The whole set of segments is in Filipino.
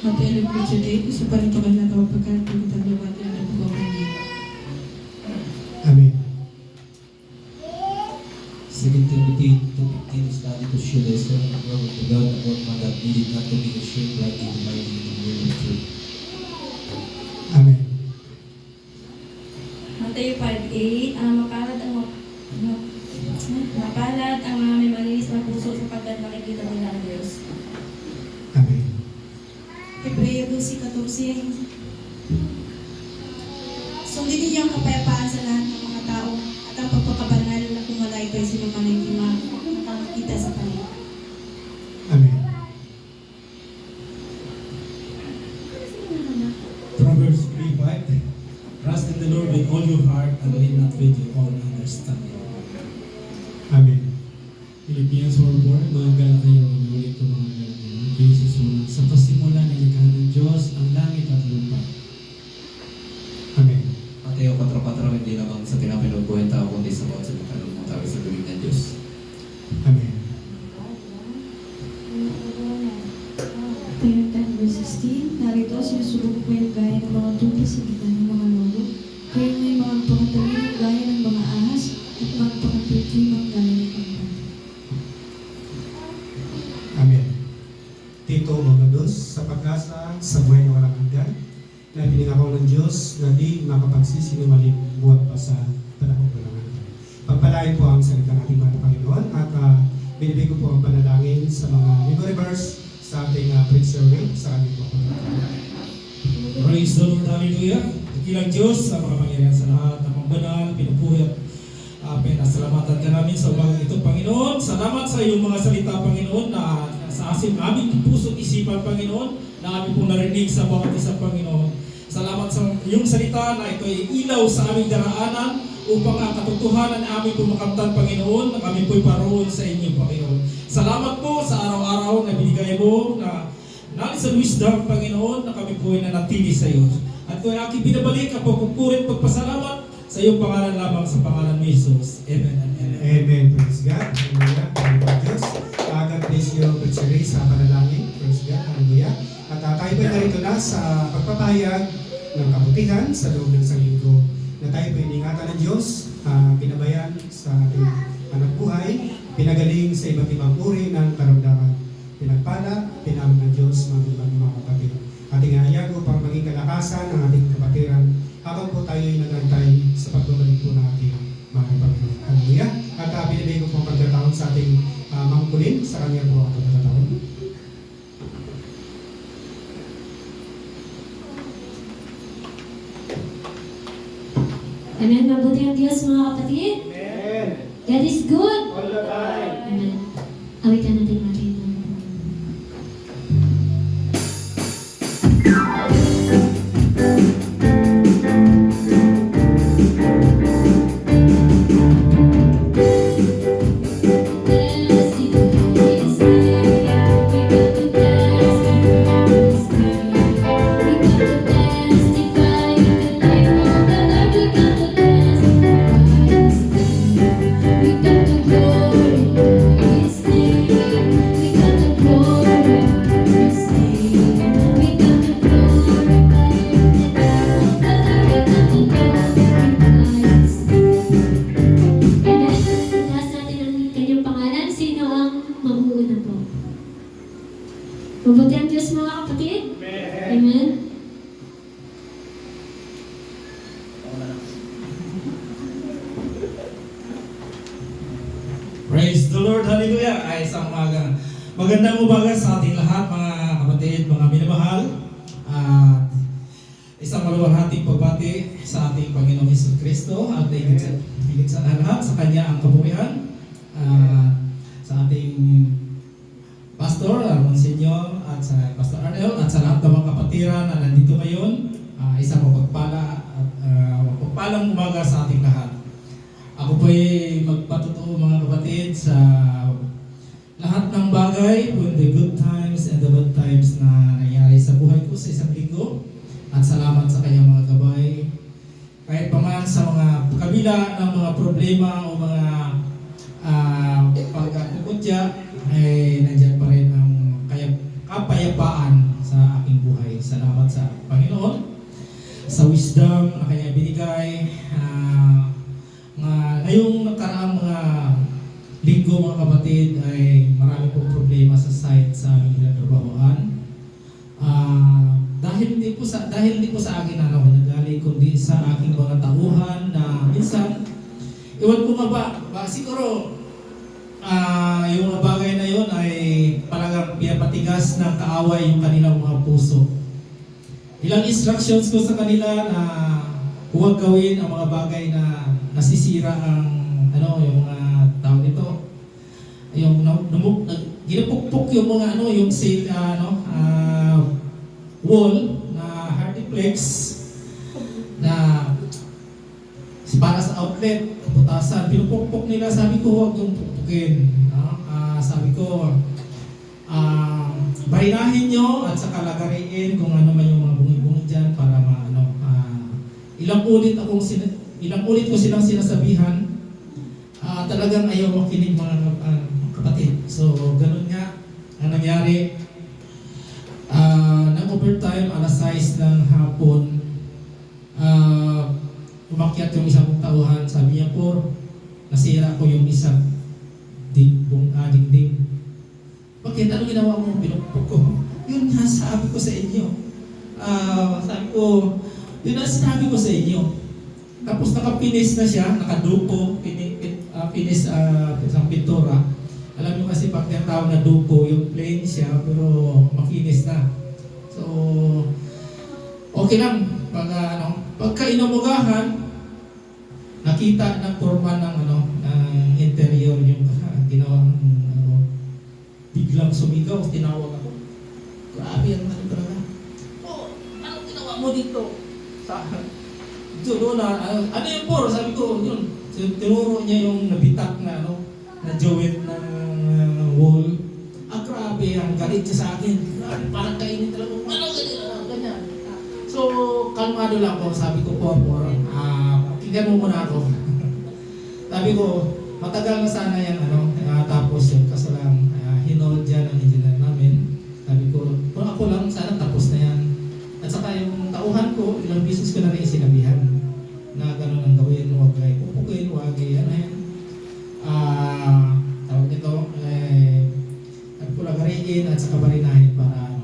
Matelo ko today, isa pa rin ito ka nagawa pagkato kita luwag na nagpagawa niya. Amen. 2 Timothy 2:15 study to show the strength of God to God about man that needed not to be ashamed, rightly dividing the word of truth. Amen. Mateo 5:8, mapalad ang mga may malinis na puso sapagkat makikita nila ang Diyos. Amen. Hebreo 12:14. Sundin ninyo ang kapayapaan sa lahat ng mga tao at ang pagpakabanal na kung wala ito'y sino man ay hindi makakita sa kanila. Amen. Proverbs 3:5. Trust in the Lord with all your heart and lean not with your own understanding. Amen. Philippians 4:4. Magala kayo inulit ko mga ganyan. Jesus mo sa pasimula na ilikha ng Diyos ang langit at lupa. Amen. Mateo 4:4, hindi lamang sa pinapanood ko ang tao, kundi sa bawat salita ng mga tao sa bibig ng Diyos. Amen. Matthew 10:16, narito sinusulong ko yung gaya ng mga tupa sa gitna ng mga lobo. Kayo may mga pangatalim gaya ng mga ahas at mga pangatitimang gaya ng pangkat. Amen. Tito mga dos, sa pag-asa sa buhay na walang hanggan, na pinangako ng Diyos na di makapagsisinungaling buhat pa sa panahon ko ng hanggan. Pagpalain po ang salita nating mga Panginoon at binibig ko po ang panalangin sa mga memory verse sa ating preacher sa aming po. Praise the Lord, hallelujah. Dakilang Diyos sa mga pangyarihan sa lahat ng mga banal, pinupuhi at pinasalamatan ka namin sa umagang ito, Panginoon. Salamat sa iyong mga salita, Panginoon, na sa aming puso at isipan, Panginoon, na aming pong narinig sa bawat isang Panginoon. Salamat sa iyong salita na ito ay ilaw sa aming daraanan upang ang katotohanan na aming pumakamtan, Panginoon, na kami po'y paroon sa inyo, Panginoon. Salamat po sa araw-araw na binigay mo na nalis sa wisdom, Panginoon, na kami po'y nanatili sa iyo. At kung aking binabalik ang pagpupurit, pagpasalamat sa iyong pangalan lamang sa pangalan ni Jesus. Amen and amen. Amen. Praise God. Hallelujah. Hallelujah. Diyos. God bless you, preacher sa panalangin. Praise God. Hallelujah. At tayo po narito na sa pagpapahayag ng kabutihan sa loob ng isang linggo na tayo po iningatan ng Diyos, pinabayan sa ating anak buhay, pinagaling sa iba't ibang uri ng karamdaman. Pinagpala, pinamang ng Diyos mga kapatid. Ating hayag upang maging kalakasan ng ating kapatiran habang po tayo ay nagantay sa pagbabalik po ng ating mga Panginoon. Hallelujah. At binibigay ko po ang pagkataon sa ating mangkulin sa kanya po ang pagkataon. Amen. Mabuti ang Diyos, mga kapatid. Amen. God is good. All the time. Amen. Awitan natin natin. Mabuti ang Diyos, mga kapatid. Amen. Praise the Lord, hallelujah. Ay isang magandang umaga sa ating lahat, mga kapatid, mga minamahal. At isang maluwalhating pagbati sa ating Panginoong Jesucristo at higit sa lahat sa Kanya ang kabuhian. Sa ating Pastor Monsignor at sa Pastor Arnel at sa lahat ng mga kapatiran na nandito ngayon, isang mapagpalang umaga sa ating lahat. Ako po ay magpatutuo, mga kapatid, sa lahat ng bagay, the good times and the bad times na nangyari sa buhay ko sa isang linggo. At salamat sa kanyang mga gabay. Kahit pa man sa mga kabila ng mga problema o mga pagkakukutya, ay nandiyan pa rin ang kapayapaan sa aking buhay. wisdom na kanya binigay. Ngayong nakaraang mga linggo mga kapatid ay marami pong problema sa site sa aming ginagawahan. Dahil hindi po sa akin nagaling kundi sa aking mga tauhan na minsan iwan ko nga ba siguro yung mga bagay na yun ay talagang pinapatigas ng kaaway yung kanilang mga puso. Ilang instructions ko sa kanila na huwag gawin ang mga bagay na nasisira ang yung mga tao nito. Yung ginapukpok yung mga yung sail wall na hardiplex na para sa outlet, kaputasan, pinupukpok nila. Sabi ko huwag yung pukpukin. Sabi ko barinahin nyo at saka lagariin kung ano man yung mga bungi-bungi dyan para ilang ulit ko silang sinasabihan, talagang ayaw makinig mga kapatid. So ganun nga ang nangyari. Nag-overtime alas 6 ng hapon, umakyat yung isang tauhan. Sabi niya po, nasira ko yung isang dingding. Bakit? Ano ginawa mo? Pinupok ko. Yun nga sabi ko sa inyo. Sabi ko, yun ang sinabi ko sa inyo. Tapos nakapinis na siya, nakaduko, pinis isang pintura. Alam niyo kasi pag tinatawag na duko, yung plain siya, pero makinis na. So, okay lang. Pagka inamugahan, nakita ng forma ng interior yung ginawa biglang sumigaw, tinawag ako. Grabe yan talaga. Anong ginawa mo dito? Doon ano yung por? Sabi ko, yun. Tinuro niya yung nabitak na na joint ng wall. Grabe, ang galit niya sa akin. Grabe, parang kainin talaga. Ganyan. So, kalmado lang po. Sabi ko, por, pakinggan mo muna ako. Sabi ko, matagal na sana yan, tapos yun. Kaso lang, hinold dyan ang engineer namin. Sabi ko, kung ako lang, sana tapos na yan. At saka yung tauhan ko, ilang beses ko na rin sinabihan na gano'n ang gawin, huwag kayo pupukin, huwag yan. Tawag nito, sabi ko lagariin at saka barinahin para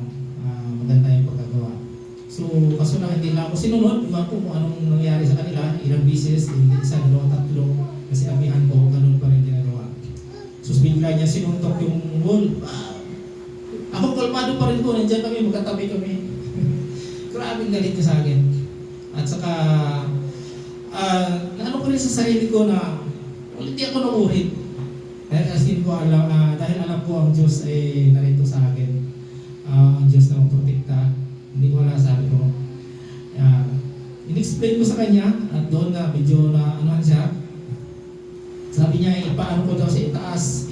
maganda yung pagkagawa. So, kaso lang hindi lang ako sinunod, iwan ko kung anong nangyari sa kanila, ilang beses, hindi isa, dalawa, tatlo, kasi abihan ko, ganun pa rin ginagawa. So, bigla niya sinuntok yung wall. Ako kalmado pa rin ko, nandiyan kami, magkatabi kami. Grabe galit niya sa akin. At saka, naano ko rin sa sarili ko na hindi ako nauulit. Dahil alam ko ang Diyos ay narito sa akin. Ang Diyos na magprotekta. Hindi ko sabi ko. In-explain ko sa kanya at doon na medyo na siya. Sabi niya, ipaano ko daw sa itaas,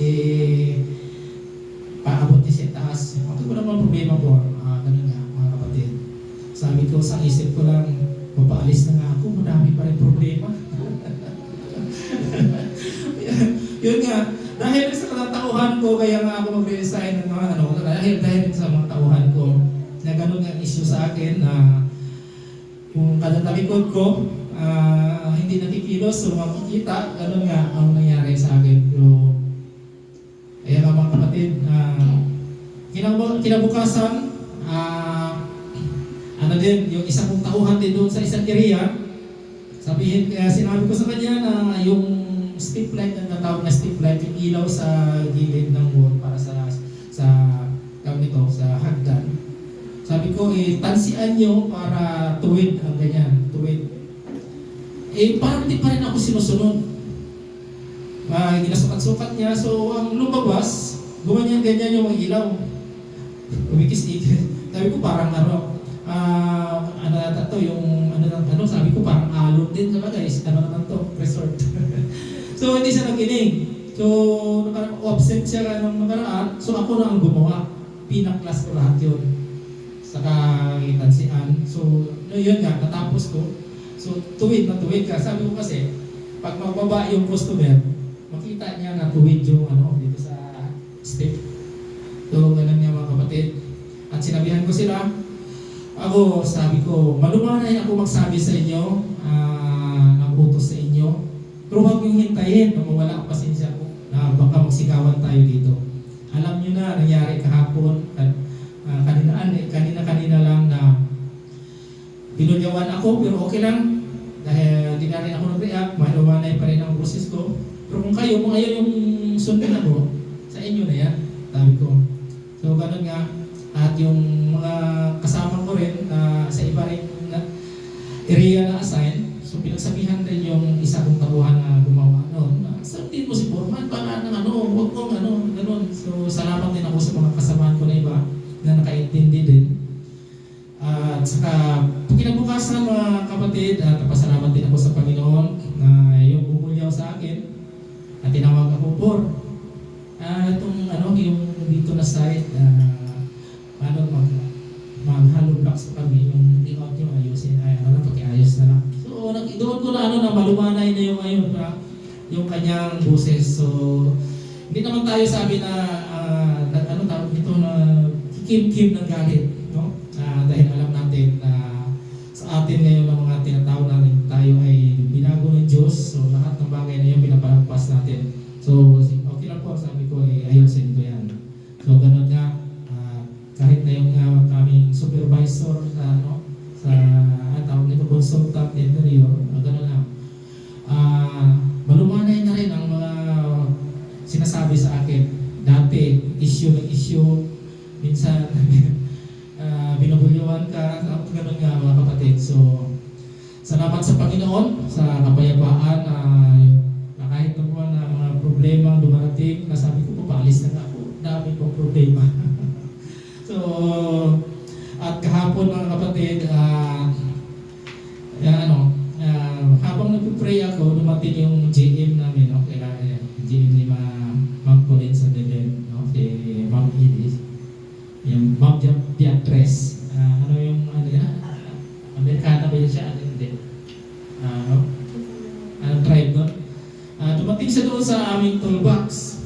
paabot niya sa itaas. Okay ko naman problema po. Ganun nga, mga kapatid. Sabi ko, sa isip ko lang, papaalis na nga ako, madami pa rin problema. Yun nga, dahil sa katauhan ko, kaya nga ako mag-resign ng mga dahil sa mga tauhan ko, na ganun nga issue sa akin, na kung kada talikod ko, hindi nakikilos, so makikita, ganun nga ang nangyari sa akin. Pero, kaya nga mga kapatid, kinabukasan, yung isang kong tauhan din doon sa isang area, sinabi ko sa kanya na yung strip light na natawag na strip light, yung ilaw sa gilid ng wall para sa hagdan. Sabi ko, tansian nyo para tuwid ang ganyan, tuwid. Parang di pa rin ako sinusunod. Ginasukat-sukat niya, so ang lumabas, ganyan yung mga ilaw. Umikis-ikis. Sabi ko parang sabi ko parang alon din talaga guys, naman to, resort. So hindi siya nakinig. So absent siya ng nakaraan, so ako na ang gumawa. Pinaklas ko lahat yun. Saka itansian. So yun nga, natapos ko. So tuwid ka. Sabi ko kasi, pag magbaba yung customer, makita niya na tuwid yung dito sa step. So ganun niya mga kapatid. At sinabihan ko sila, ako, sabi ko, malumanay ako magsabi sa inyo, ng utos sa inyo. Pero huwag yung hintayin na mawala ang pasensya ko na baka magsigawan tayo dito. Alam nyo na, nangyari kahapon, kanina lang na binulyawan ako, pero okay lang. Dahil di na rin ako nag-react, malumanay pa rin ang boses ko. Pero kung kayo, kung ayaw yung sundin ako, sa inyo na yan, sabi ko. So, ganun nga. At yung mga kasama ko rin sa iba rin area na assign, so pinagsabihan din yung isa kong tauhan na gumawa noon. Sundin mo si Foreman para ng huwag kong ganun. So, salamat din ako sa mga kasamahan ko na iba na nakaintindi din. At saka, kinabukasan mga kapatid, at pasalamat din ako sa Panginoon na yung bumulyaw sa akin at tinawag ako por. Itong yung dito na site, mag-hollow blocks pa kami, yung layout yung ayusin, pakiayos na lang. So, doon ko na malumanay na yung yung kanyang boses. So, hindi naman tayo sabi na tawag dito na kim-kim ng galit, no? Dahil alam natin na sa atin ngayon ng mga tinatawag natin tayo ay binago ng Diyos. So, lahat ng bagay na yun pinapalagpas natin. So, okay lang po, sabi ko, ayusin ko yan. So, ganun nga, kahit na yung kaming supervisor sa tawag nito consultant interior, ganun lang. Malumanay na rin ang mga sinasabi sa akin. Dati, issue ng issue, minsan binubulyawan ka, ganun nga mga kapatid. So, salamat sa Panginoon, sa kapayapaan na kahit naman na mga problema dumarating, nasabi ko, papaalis na ako, dami kong problema. So, at kahapon mga kapatid, habang nagpipray ako, dumating yung GM namin, GM ni Ma'am Pauline sa Delen, si Ma'am Edis, yung Ma'am Beatrice, Amerikana ba yun siya? Hindi. Anong tribe nun? Dumating siya doon sa aming toolbox.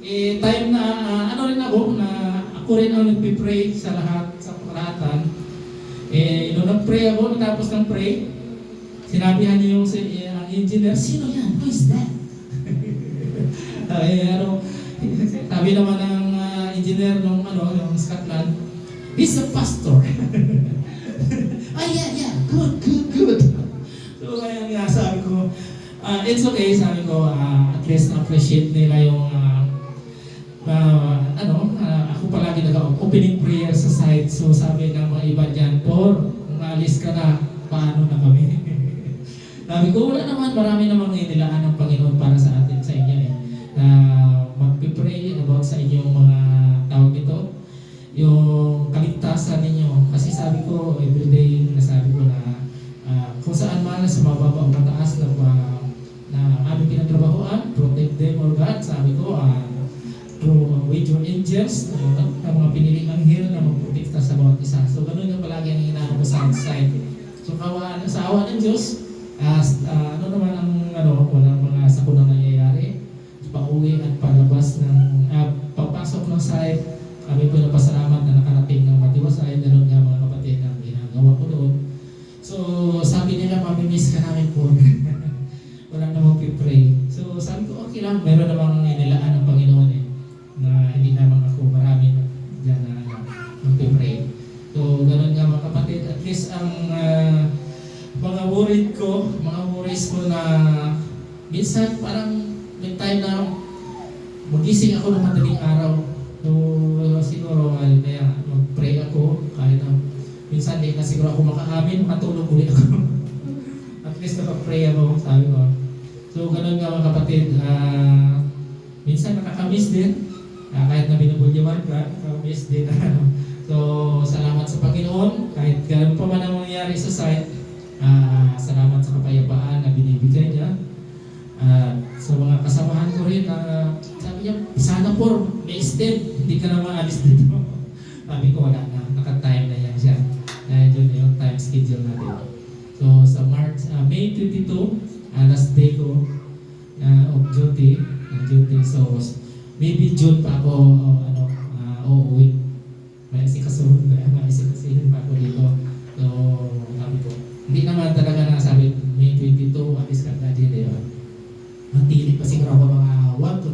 Time na, rin ako, na ako rin ang nagpipray sa lahat, sa paratan. Nung nag-pray ako, natapos ng pray, sinabihan niyo yung engineer, sino yan? Who is that? Sabi naman ng engineer nung yung Scotland, he's a pastor. Yeah, good. So kaya nga sabi ko, it's okay, sabi ko, at least na-appreciate nila yung ako palagi nag-opening prayer sa site. So sabi ng mga iba dyan, Paul, kung alis ka na, paano na kami? Sabi ko, wala naman, marami namang inilaan ng Panginoon para sa atin, sa inyo mag-pray about sa inyong mga tawag nito, yung kaligtasan ninyo. Kasi sabi ko, everyday nasabi ko na kung saan man sa mababa o mataas na aming pinatrabahoan, protect them or God, sabi ko, with your angels, ang mga piniling anghel na magprotekta sa bawat isa. So, ganun yung palagi ang inaano sa site. So, sa awa ng Diyos, walang mga sakunang nangyayari, pauwi at palabas ng, papasok ng site, kami po napasalamat na nakarating ng matiwasay, ganun nga mga kapatid ang ginagawa ko doon. So, sabi nila, mamimiss ka namin po. Wala namang pipray. So, sabi ko, okay lang, meron namang inilaan ng Panginoon na hindi naman ako marami dyan na mag-pray. So, ganun nga mga kapatid. At least ang mga worries ko na minsan parang may time na magising ako ng madaling araw. So, siguro kaya mag-pray ako kahit minsan di na siguro ako makaamin, matulog ulit ako. At least nakapray ako, sabi ko. So, ganun nga mga kapatid. Minsan nakakamiss din. Kahit na binubulyawan ka, nakakamiss din. So, salamat sa Panginoon. Kahit gano'n pa man ang mangyayari sa site, salamat sa kapayapaan na binibigay niya. Sa mga kasamahan ko rin, sabi niya, sana po, may extend, hindi ka na maalis dito. Sabi ko, wala na, naka-time na yan siya. Dahil yun yung time schedule natin. So, sa May 22, last day ko of duty. So, maybe June pa ako uuwi. Maisikasihin pa ako dito. matili pa siguro ako mga 1 to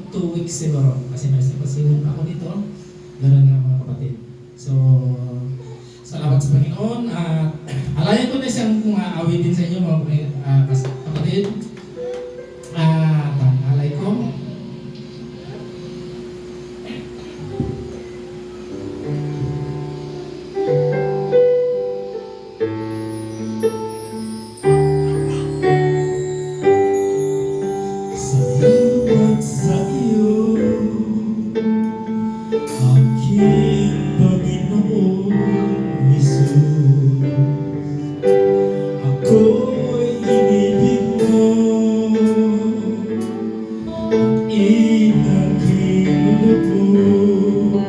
2 weeks siguro. Kasi may pasiwan pa ako dito. Ganun nga mga kapatid. So, salamat sa Panginoon. Alayan ko na siyang mga awitin sa inyo mga kapatid. Alay ko. Salamat sa iyo, aking Panginoon Jesus. Ako'y inibig mo at inaging lubos.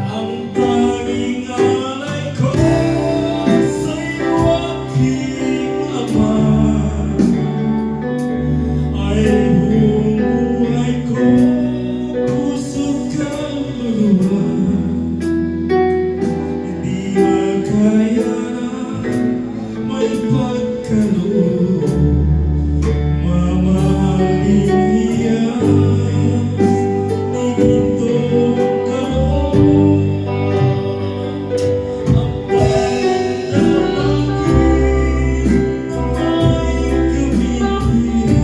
Ang tanging alay ko sa iyo, aking Ama, ay buong buhay ko, puso kang luwan. Hindi makaya na may pagkaloob, mamahalin iyas, ni gintong kaloob. Ang panalangin na may gamitin,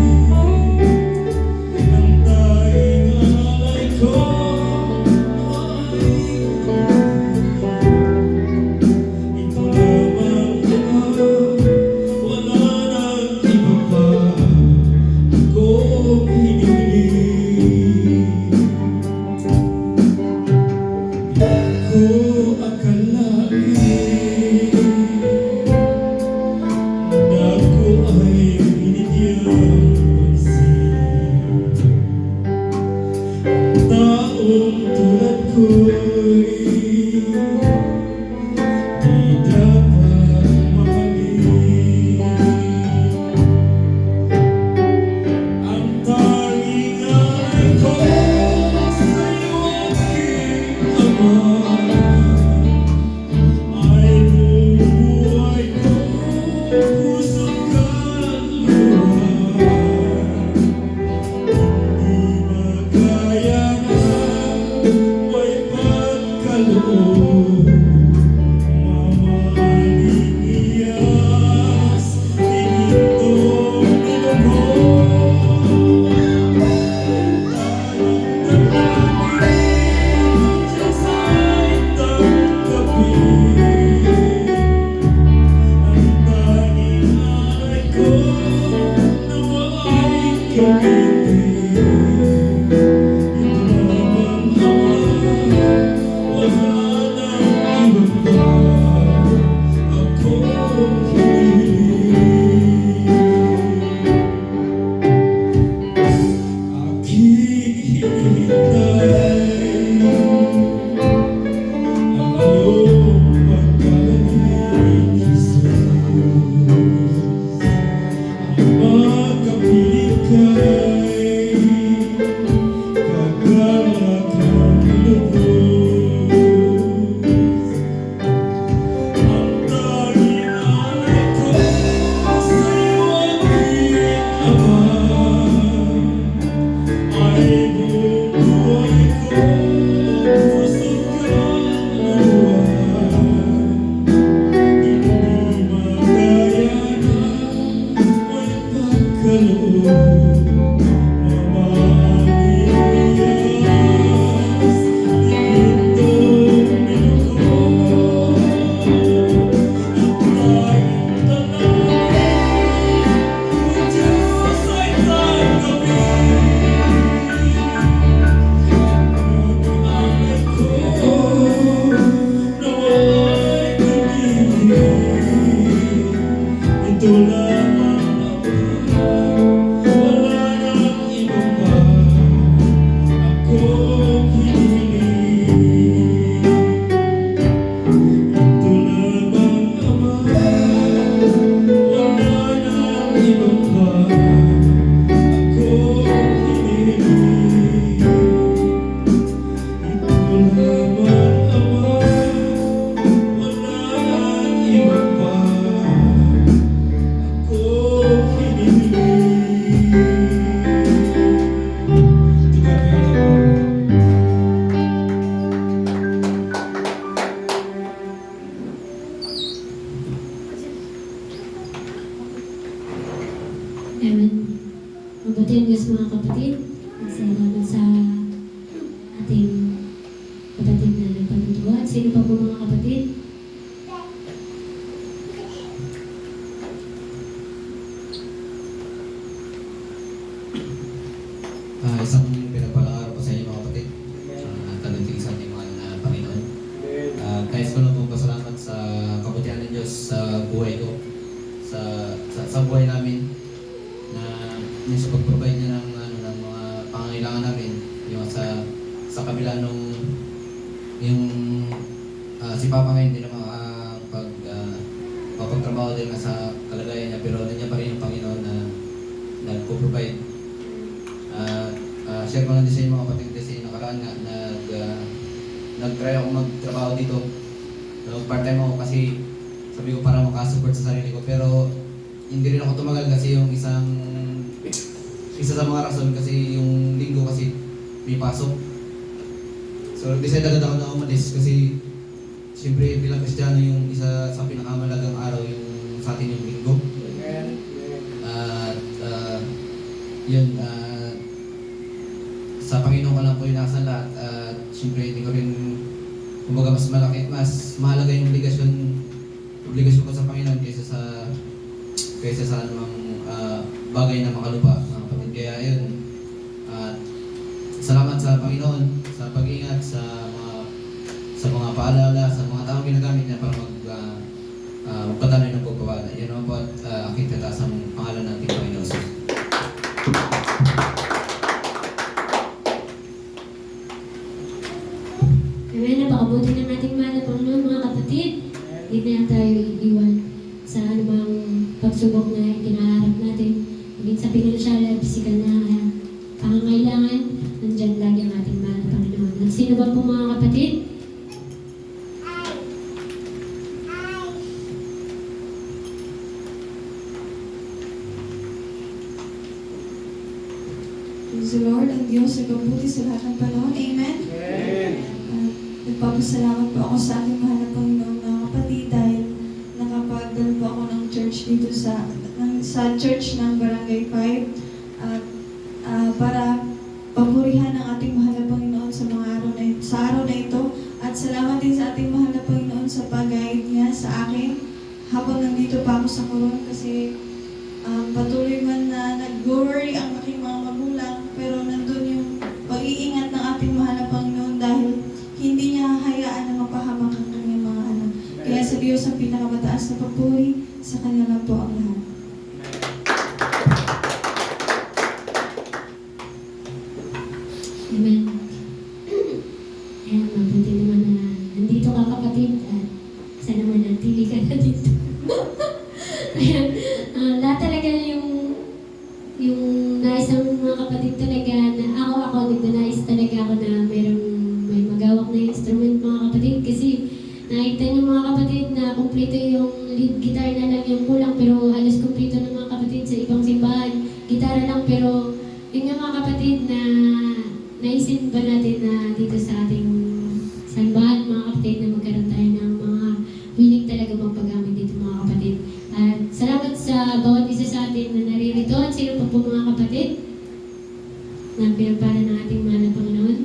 ang tanging alay ko ay ito lamang, Ama. Wala nang iba pa akong hinihiling. Di ko akalain na ako ay binigyang pansin. Taong tulad ko'y di dapat mahalin. Ang tanging alay ko sa'yo, aking Ama, ay buong buhay ko, puso kang luwan. Hindi makaya na may pagkaloob, mamahalin iyas, ni gintong nilubog. Tanging dalangin, Diyos ay tanggapin. Ang tanging alay ko, nawa ay gamitin. Ito lamang, Ama, wala nang ating kapatid na nagpatutuwa. At sino pa po mga kapatid? Isang pinagpalang araw po sa inyo mga kapatid. Kadating sa ating mahal na Panginoon. Nais ko lang po pasalamat sa kabutihan ng Diyos sa buhay ko. Sa buhay namin na yung sa pag-provide niya ng mga pangangailangan namin, yung sa kabila nung yung si Papa ngayon hindi na makapagtrabaho din nga sa kalagayan niya, pero nandiyan pa rin yung Panginoon na nagpo-provide. Share ko lang din sa inyo mga kapatid kasi nakaraan nga nag-try ako magtrabaho dito. So, part-time ako kasi sabi ko para makasupport sa sarili ko, pero hindi rin ako tumagal kasi yung isa sa mga rason kasi yung linggo kasi may pasok. So decide agad ako na umalis kasi siyempre bilang Kristiyano yung isa sa pinakamalagang araw yung sa atin yung linggo. At yun, sa Panginoon ko lang po yung nasa lahat at siyempre hindi ko rin kumbaga mas malaki, mas mahalaga yung obligasyon ko sa Panginoon kaysa sa anumang bagay na makalupa mga kapatid. Kaya yun, salamat sa Panginoon sa pag-ingat, sa mga paalala, sa mga taong ginagamit niya para magpatuloy ng pagpapala. Yan naman po at aking tataas ang pangalan ng ating Panginoon. Amen. Napakabuti ng ating mahal na Panginoon mga kapatid. Hindi na tayo iiwan sa anumang pagsubok na kinaharap natin. Higit sa pinansyal at pisikal na pangangailangan, nandyan lagi ang ating mahal na Panginoon. At sino ba po mga kapatid? Praise the Lord, ang Diyos ay mabuti sa lahat ng panahon. Amen? Nagpapasalamat po ako sa ating mahal na Panginoon mga kapatid dahil nakapagdala po ako ng church dito sa church ng Barangay 5 at para papurihan ang ating mahal na Panginoon sa araw na ito at salamat din sa ating mahal na Panginoon sa pag-guide niya sa akin habang nandito pa ako sa Coron kasi patuloy man na nag-worry ang aking mga magulang pero nandun yung pag-iingat ng ating mahal na Panginoon dahil hindi niya hayaan na mapahamak ang kanyang mga anak. Kaya sa Diyos ang pinakamataas na papuri, sa Kanya lang po ang lahat. Amen. Ayan, mabuti naman na nandito ka kapatid at sana manatili ka na dito. Ayan, lahat talaga yung nais ng mga kapatid talaga na ako nagdanais talaga ako na may magawak na instrument mga kapatid kasi nakita niyo mga kapatid na kumpleto yung lead guitar na lang yung kulang pero halos kumpleto ng mga kapatid sa ibang simbahan. Gitara lang pero yun nga mga kapatid na naisip ba natin na dito sa ating simbahan mga kapatid na magkaroon tayo ng mga willing talaga magpagamit dito mga kapatid. At salamat sa bawat isa sa atin na naririto at sino pa po mga kapatid na pinagpala ng ating mahal na Panginoon.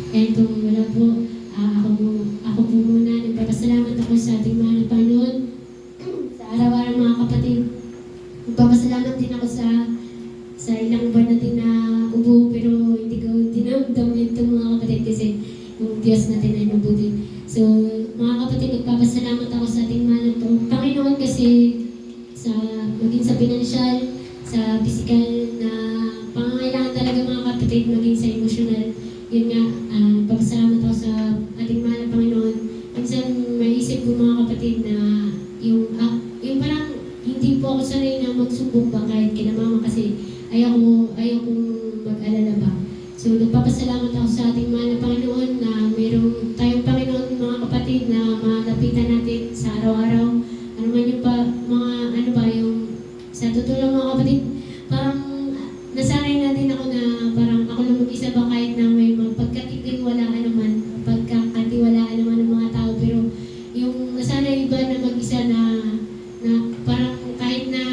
Kaya kung wala po, ako po muna, nagpapasalamat ako sa ating mahal na Panginoon sa araw-araw mga kapatid. Nagpapasalamat din ako sa ilang buwan natin na ubo pero hindi ko dinamdam ito mga kapatid kasi yung Diyos natin ay mabuti. So mga kapatid, nagpapasalamat ako sa ating mahal na Panginoon kasi maging sa pinansyal, sa physical na pangangailangan talaga mga kapatid, maging sa emotional. Yun nga, nagpapasalamat ako sa ating mahal na Panginoon. Minsan maisip ko mga kapatid na yung parang hindi po ako sanay na magsubok ba kahit kina mama kasi ayaw kong mag-alala ba. So nagpapasalamat ako sa ating mahal na Panginoon na mayroong tayong Panginoon mga kapatid na malapitan natin sa araw-araw. Ano man yung yung sa totoo lang mga kapatid, parang nasanay na din ako na parang ako lang mag-isa ba kahit na may pagkatiwalaan naman ng mga tao pero yung nasanay ba na mag-isa na parang kahit na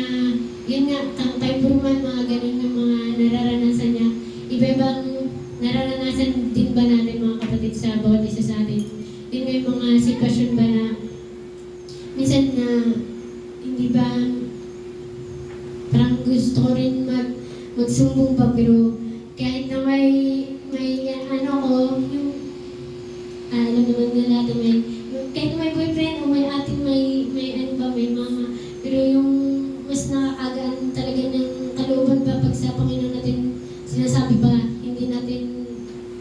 yun nga, tayo po naman mga ganun yung mga nararanasan niya iba-ibang nararanasan din ba natin mga kapatid sa bawat isa sa atin? Din may mga sitwasyon ba na minsan na hindi ba parang gusto ko rin magsumbong pa pero kahit na may ano ko, yung alam naman na lahat na kahit may boyfriend o may ating may ano ba, may mama, pero yung mas nakakagaan talaga ng kalooban ba pag sa Panginoon natin sinasabi ba, hindi natin,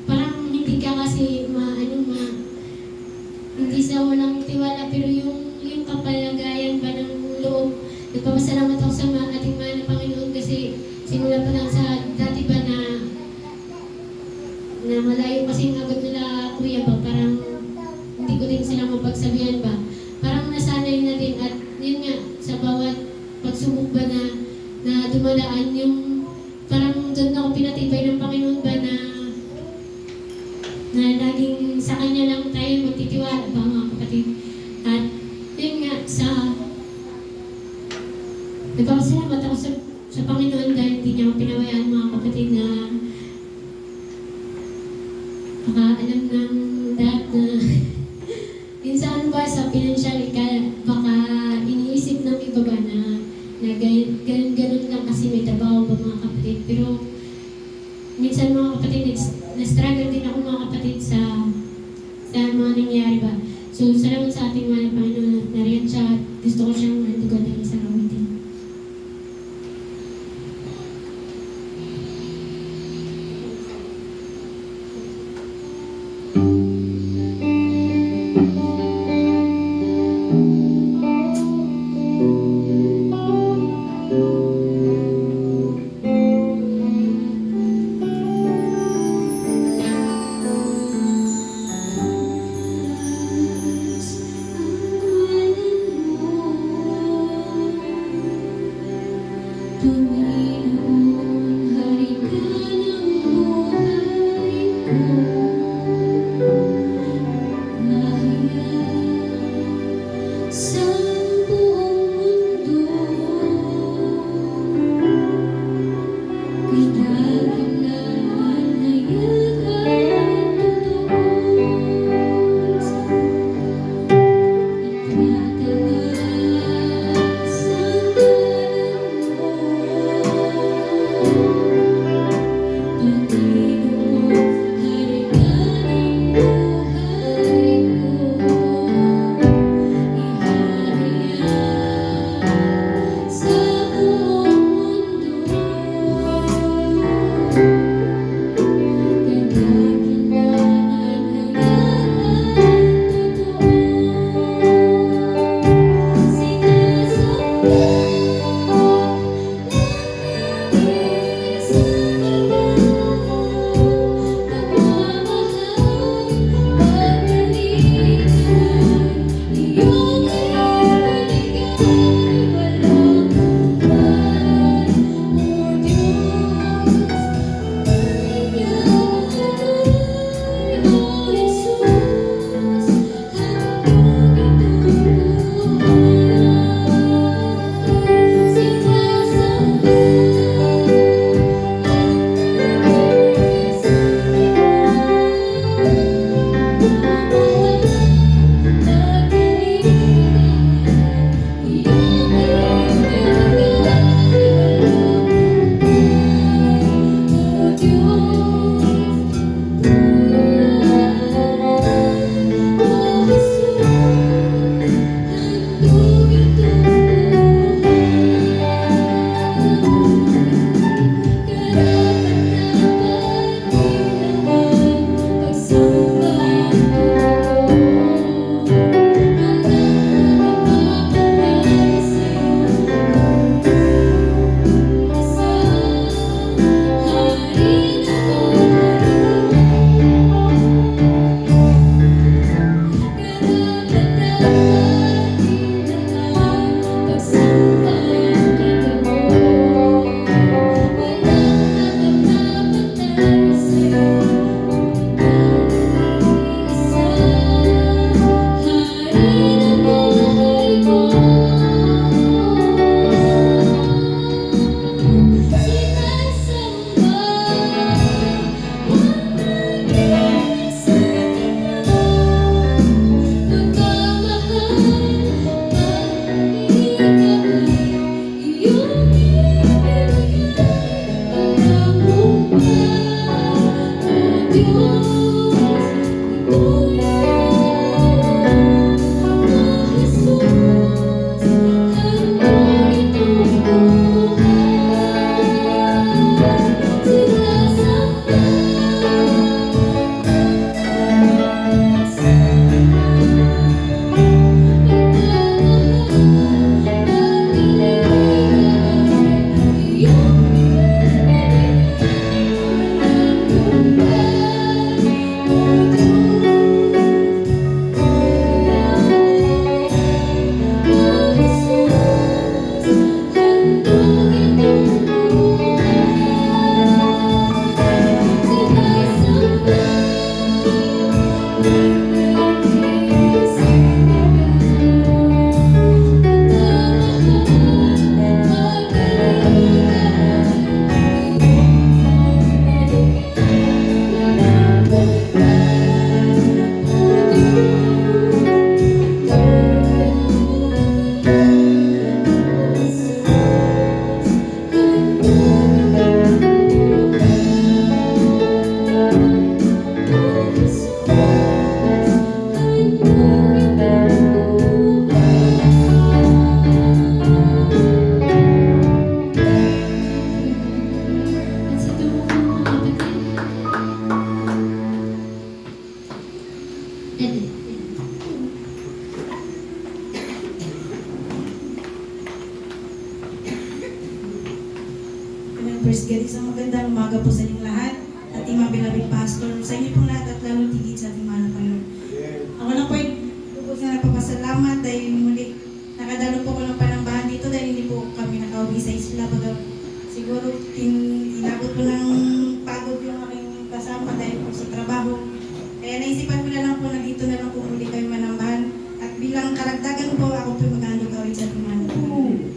parang hindi ka kasi hindi sa walang tiwala, pero yung kapalagayan ba ng loob. Nagpapasalamat ako sa ating mahal na Panginoon kasi simula pa lang sa dati ba na malayo kasi yung agad nila kuya ba, parang hindi ko din sila mapagsabihan ba. Parang nasanay na din at yun nga, sa bawat pagsubok ba na dumadaan yung parang doon ako pinatibay ng Panginoon ba na laging sa Kanya lang tayo magtitiwala ba mga kapatid. At yun nga, nagpapasalamat ako sa Panginoon dahil hindi niya ako pinabayaan mga kapatid na alam ng lahat na minsan ba sa financial baka iniisip ng iba ba na ganun lang kasi may trabaho ba mga kapatid. Pero minsan mga kapatid, na-struggle din ako mga kapatid sa mga nangyari ba. So salamat sa ating mga Panginoon at nariyan siya at gusto ko siyang mandugan ng isang awitin. Panginoon, hari ka ng buhay ko. First God, isang magandang umaga po sa inyong lahat, ating mga beloved pastor, sa inyo pong lahat at lalo tigit sa ating mahal na Panginoon. Ako na po ay lubos na nagpapasalamat dahil muli nakadalo po ko ng panambahan dito dahil hindi po kami nakauwi sa isla. Siguro inabot ko ng pagod yung aking kasama dahil po sa trabaho. Kaya naisipan ko na lang po na dito na lang po muli kayo manambahan. At bilang karagdagan po, ako po magandang gawin sa ating mahal na Panginoon.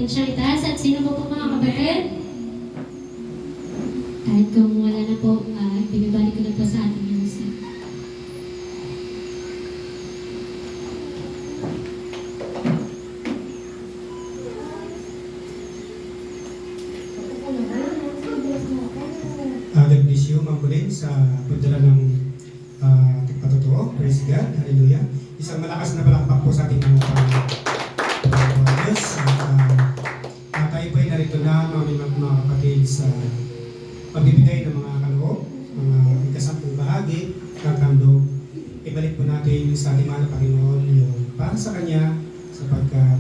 natin siyang itaas. At sino po mga kapatid? Kahit kung wala na po, binibalik ko na po sa ating Diyos. God bless you, Ma'am Colleen, sa pagdala ng tigpatotoo. Praise God. Hallelujah. Isang malakas na palakpak po sa ating mga Diyos. At tayo po ay narito na, mga kapatid, sa pagbibigay ng mga kaloob, mga ikasampung bahagi, kakando. Ibalik po natin sa ating mahal na Panginoon yung para sa Kanya, sapagkat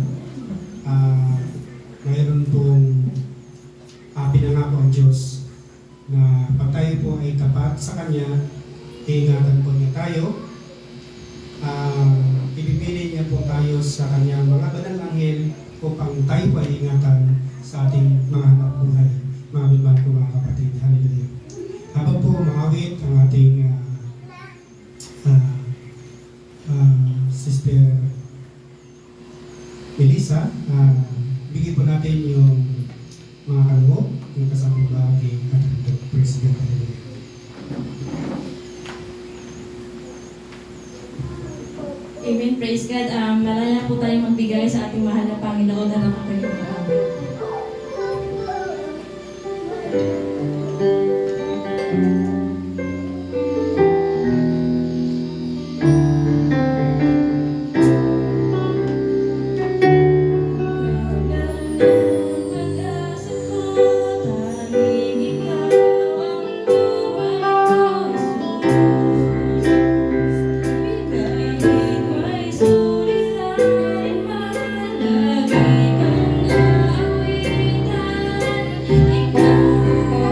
mayroon pong pinangako ang Diyos na pag tayo po ay tapat sa Kanya, iingatan po niya tayo. Ibibili niya po tayo sa Kanyang mga banal anghel upang tayo po ay ingatan sa ating mga hanap buhay. Mga minman po mga kapatid. Hallelujah. Habang po maawit ang ating Sister Melissa, bigyan po natin yung mga kaloob, yung kasamang bahagi at ito. Praise God. Hallelujah. Amen. Praise God. Malaya po tayong magbigay sa ating mahal na Panginoon na nakatayo na amin. Ikaw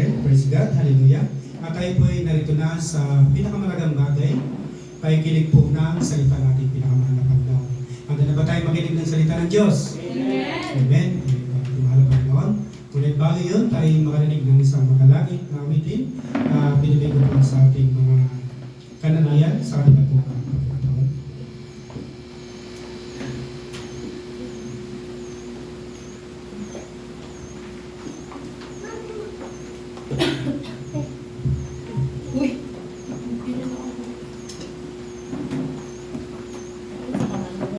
Israel. Praise God. Hallelujah. At tayo po ay narito na sa pinakamalagang bagay. Pakikinig po ng salita natin pinakamahal na Panginoon. Handa na ba tayo makinig ng salita ng Diyos? Amen. Mahal na Panginoon. Ngunit bago yun, tayo makarinig ng isang makalangit na awitin. Binibig ko po sa ating mga kananayan sa kanila po.